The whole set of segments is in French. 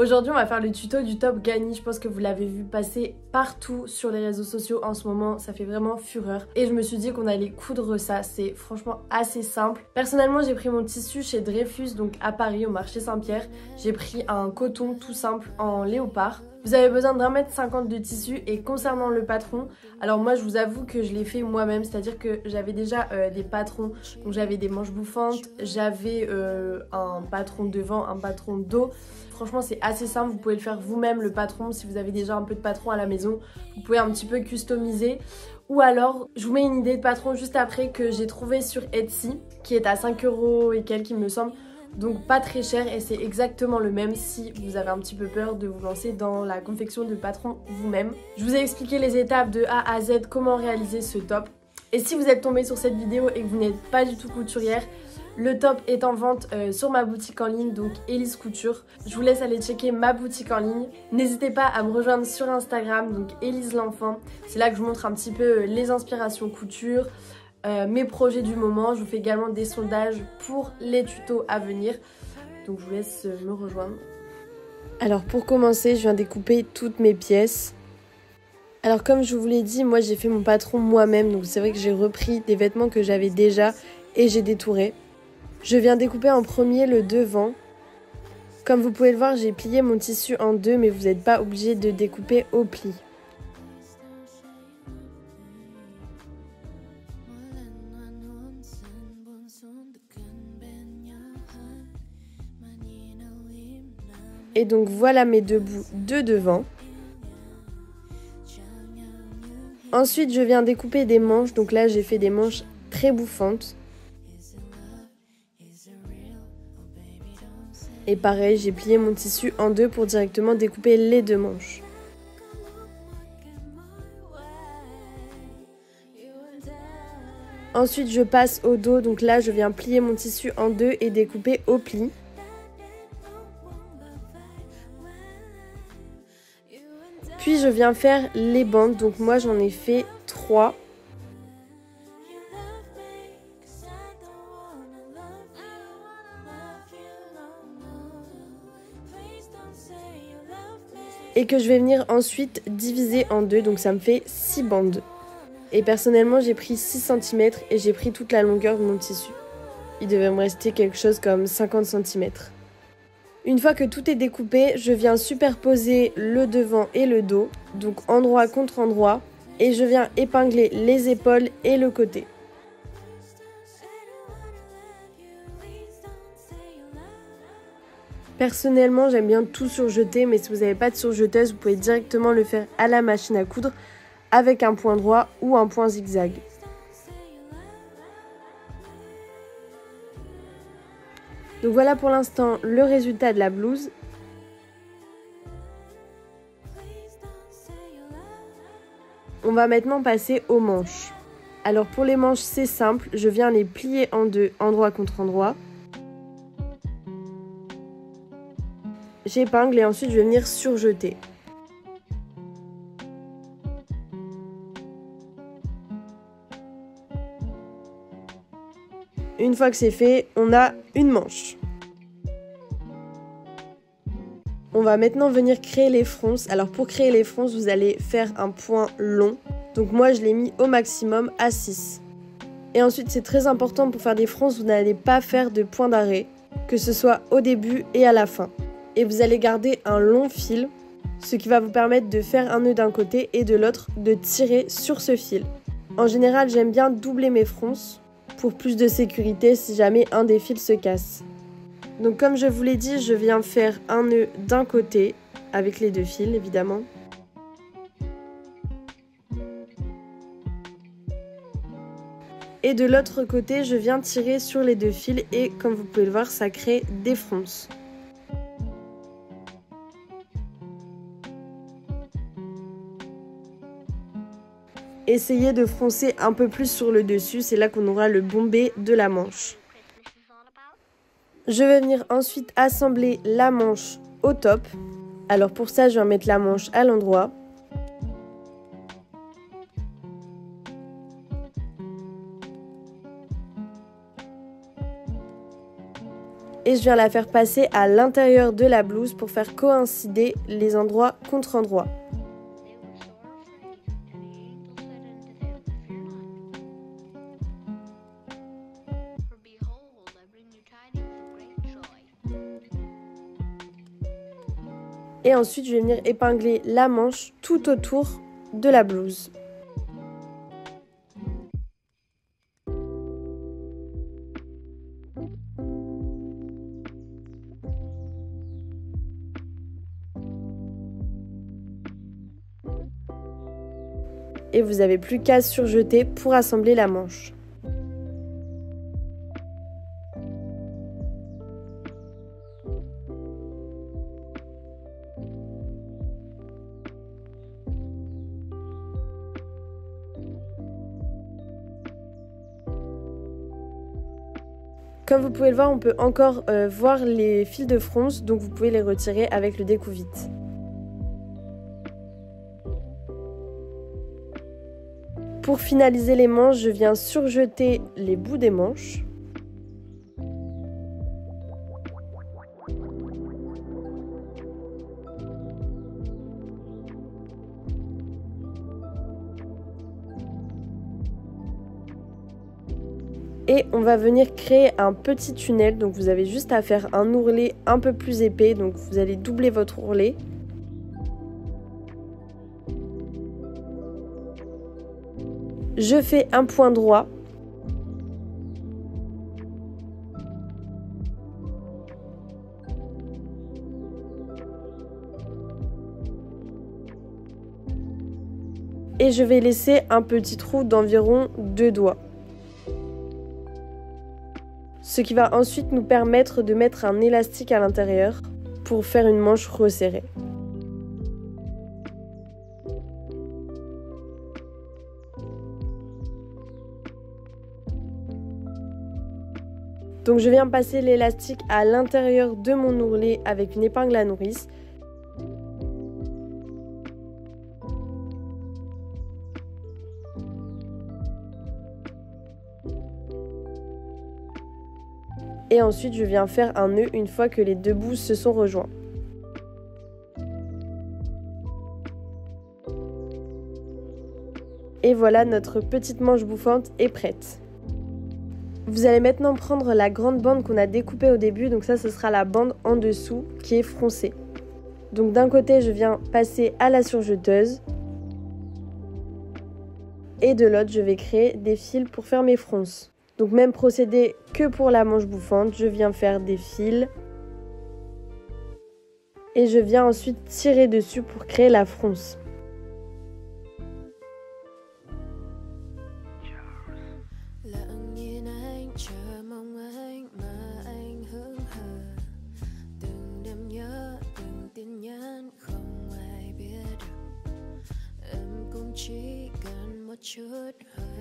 Aujourd'hui on va faire le tuto du top Gani, je pense que vous l'avez vu passer partout sur les réseaux sociaux en ce moment, ça fait vraiment fureur. Et je me suis dit qu'on allait coudre ça, c'est franchement assez simple. Personnellement j'ai pris mon tissu chez Dreyfus, donc à Paris au marché Saint-Pierre. J'ai pris un coton tout simple en léopard. Vous avez besoin d'1,50 m de tissu et concernant le patron, alors moi je vous avoue que je l'ai fait moi-même, c'est-à-dire que j'avais déjà des patrons, donc j'avais des manches bouffantes, j'avais un patron devant, un patron dos. Franchement c'est assez simple, vous pouvez le faire vous-même le patron si vous avez déjà un peu de patron à la maison, vous pouvez un petit peu customiser. Ou alors, je vous mets une idée de patron juste après que j'ai trouvé sur Etsy, qui est à 5 € et quelques il me semble. Donc pas très cher et c'est exactement le même si vous avez un petit peu peur de vous lancer dans la confection de patron vous-même. Je vous ai expliqué les étapes de A à Z, comment réaliser ce top. Et si vous êtes tombé sur cette vidéo et que vous n'êtes pas du tout couturière, le top est en vente sur ma boutique en ligne, donc Elise Couture. Je vous laisse aller checker ma boutique en ligne. N'hésitez pas à me rejoindre sur Instagram, donc Elise l'enfant. C'est là que je montre un petit peu les inspirations couture, mes projets du moment. Je vous fais également des sondages pour les tutos à venir. Donc je vous laisse me rejoindre. Alors pour commencer, je viens découper toutes mes pièces. Alors comme je vous l'ai dit, moi j'ai fait mon patron moi-même. Donc c'est vrai que j'ai repris des vêtements que j'avais déjà et j'ai détouré. Je viens découper en premier le devant. Comme vous pouvez le voir, j'ai plié mon tissu en deux, mais vous n'êtes pas obligé de découper au pli. Et donc voilà mes deux bouts de devant. Ensuite, je viens découper des manches. Donc là, j'ai fait des manches très bouffantes. Et pareil, j'ai plié mon tissu en deux pour directement découper les deux manches. Ensuite, je passe au dos. Donc là, je viens plier mon tissu en deux et découper au pli. Puis je viens faire les bandes. Donc moi, j'en ai fait 3. Et que je vais venir ensuite diviser en deux, donc ça me fait 6 bandes. Et personnellement j'ai pris 6 cm et j'ai pris toute la longueur de mon tissu. Il devait me rester quelque chose comme 50 cm. Une fois que tout est découpé, je viens superposer le devant et le dos, donc endroit contre endroit, et je viens épingler les épaules et le côté. Personnellement, j'aime bien tout surjeter, mais si vous n'avez pas de surjeteuse, vous pouvez directement le faire à la machine à coudre avec un point droit ou un point zigzag. Donc voilà pour l'instant le résultat de la blouse. On va maintenant passer aux manches. Alors pour les manches, c'est simple, je viens les plier en deux, endroit contre endroit. J'épingle et ensuite je vais venir surjeter. Une fois que c'est fait, on a une manche. On va maintenant venir créer les fronces. Alors pour créer les fronces, vous allez faire un point long. Donc moi je l'ai mis au maximum à 6. Et ensuite c'est très important pour faire des fronces, vous n'allez pas faire de point d'arrêt, que ce soit au début et à la fin. Et vous allez garder un long fil, ce qui va vous permettre de faire un nœud d'un côté et de l'autre de tirer sur ce fil. En général, j'aime bien doubler mes fronces pour plus de sécurité si jamais un des fils se casse. Donc comme je vous l'ai dit, je viens faire un nœud d'un côté avec les deux fils évidemment. Et de l'autre côté, je viens tirer sur les deux fils et comme vous pouvez le voir, ça crée des fronces. Essayez de froncer un peu plus sur le dessus, c'est là qu'on aura le bombé de la manche. Je vais venir ensuite assembler la manche au top. Alors pour ça, je vais mettre la manche à l'endroit. Et je viens la faire passer à l'intérieur de la blouse pour faire coïncider les endroits contre endroits. Et ensuite, je vais venir épingler la manche tout autour de la blouse. Et vous n'avez plus qu'à surjeter pour assembler la manche. Comme vous pouvez le voir, on peut encore voir les fils de fronce, donc vous pouvez les retirer avec le découvite. Pour finaliser les manches, je viens surjeter les bouts des manches. Et on va venir créer un petit tunnel, donc vous avez juste à faire un ourlet un peu plus épais, donc vous allez doubler votre ourlet. Je fais un point droit. Et je vais laisser un petit trou d'environ 2 doigts. Ce qui va ensuite nous permettre de mettre un élastique à l'intérieur pour faire une manche resserrée. Donc je viens passer l'élastique à l'intérieur de mon ourlet avec une épingle à nourrice. Et ensuite je viens faire un nœud une fois que les deux bouts se sont rejoints. Et voilà, notre petite manche bouffante est prête. Vous allez maintenant prendre la grande bande qu'on a découpée au début, donc ça ce sera la bande en dessous qui est froncée. Donc d'un côté je viens passer à la surjeteuse et de l'autre je vais créer des fils pour faire mes fronces. Donc même procédé que pour la manche bouffante, je viens faire des fils et je viens ensuite tirer dessus pour créer la fronce.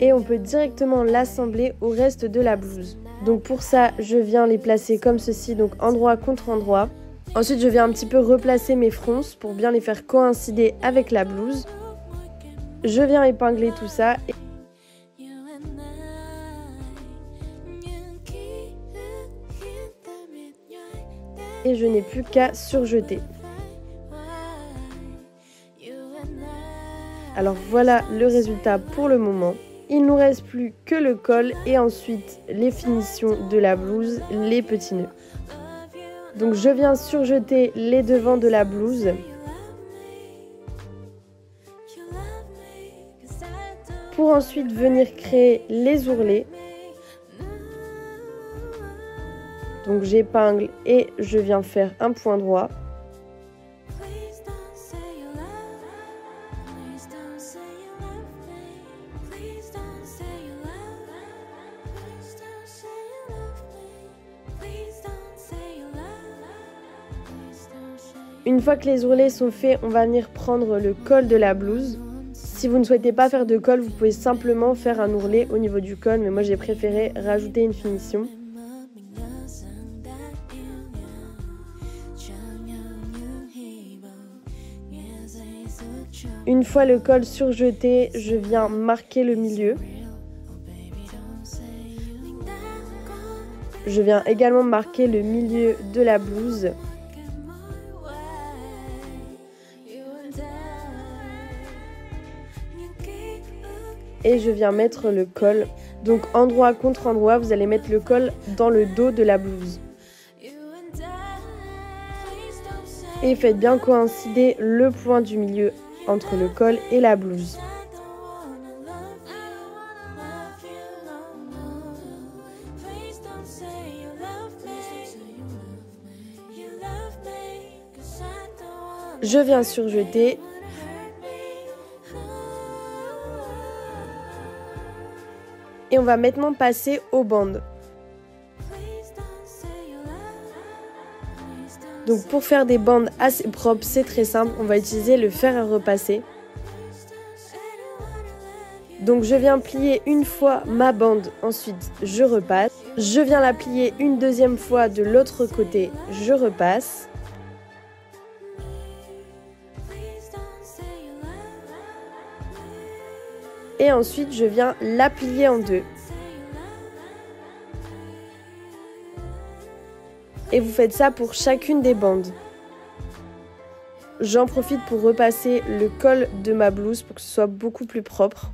Et on peut directement l'assembler au reste de la blouse. Donc pour ça, je viens les placer comme ceci, donc endroit contre endroit. Ensuite, je viens un petit peu replacer mes fronces pour bien les faire coïncider avec la blouse. Je viens épingler tout ça. Et je n'ai plus qu'à surjeter. Alors voilà le résultat pour le moment. Il ne nous reste plus que le col et ensuite les finitions de la blouse, les petits nœuds. Donc je viens surjeter les devants de la blouse. Pour ensuite venir créer les ourlets. Donc j'épingle et je viens faire un point droit. Une fois que les ourlets sont faits, on va venir prendre le col de la blouse. Si vous ne souhaitez pas faire de col, vous pouvez simplement faire un ourlet au niveau du col, mais moi j'ai préféré rajouter une finition. Une fois le col surjeté, je viens marquer le milieu. Je viens également marquer le milieu de la blouse. Et je viens mettre le col. Donc endroit contre endroit, vous allez mettre le col dans le dos de la blouse. Et faites bien coïncider le point du milieu entre le col et la blouse. Je viens surjeter. Et on va maintenant passer aux bandes. Donc pour faire des bandes assez propres, c'est très simple, on va utiliser le fer à repasser. Donc je viens plier une fois ma bande, ensuite je repasse. Je viens la plier une deuxième fois de l'autre côté, je repasse. Et ensuite je viens la plier en deux. Et vous faites ça pour chacune des bandes. J'en profite pour repasser le col de ma blouse pour que ce soit beaucoup plus propre.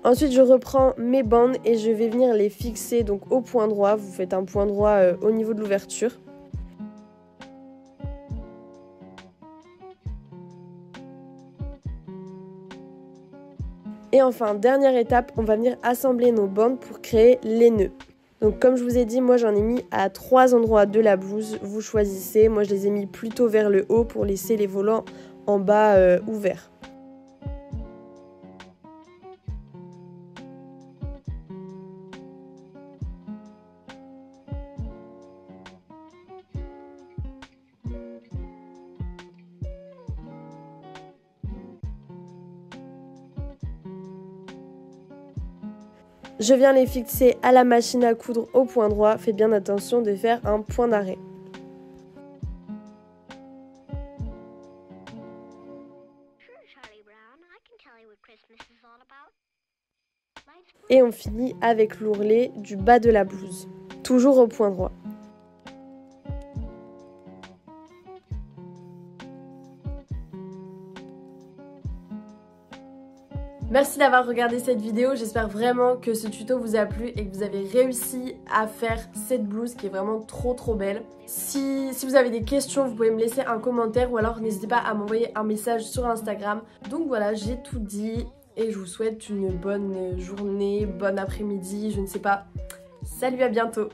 Ensuite, je reprends mes bandes et je vais venir les fixer donc au point droit. Vous faites un point droit au niveau de l'ouverture. Et enfin, dernière étape, on va venir assembler nos bandes pour créer les nœuds. Donc comme je vous ai dit, moi j'en ai mis à 3 endroits de la blouse. Vous choisissez, moi je les ai mis plutôt vers le haut pour laisser les volants en bas ouverts. Je viens les fixer à la machine à coudre au point droit. Faites bien attention de faire un point d'arrêt. Et on finit avec l'ourlet du bas de la blouse, toujours au point droit. Merci d'avoir regardé cette vidéo, j'espère vraiment que ce tuto vous a plu et que vous avez réussi à faire cette blouse qui est vraiment trop belle. Si vous avez des questions, vous pouvez me laisser un commentaire ou alors n'hésitez pas à m'envoyer un message sur Instagram. Donc voilà, j'ai tout dit et je vous souhaite une bonne journée, bon après-midi, je ne sais pas. Salut, à bientôt!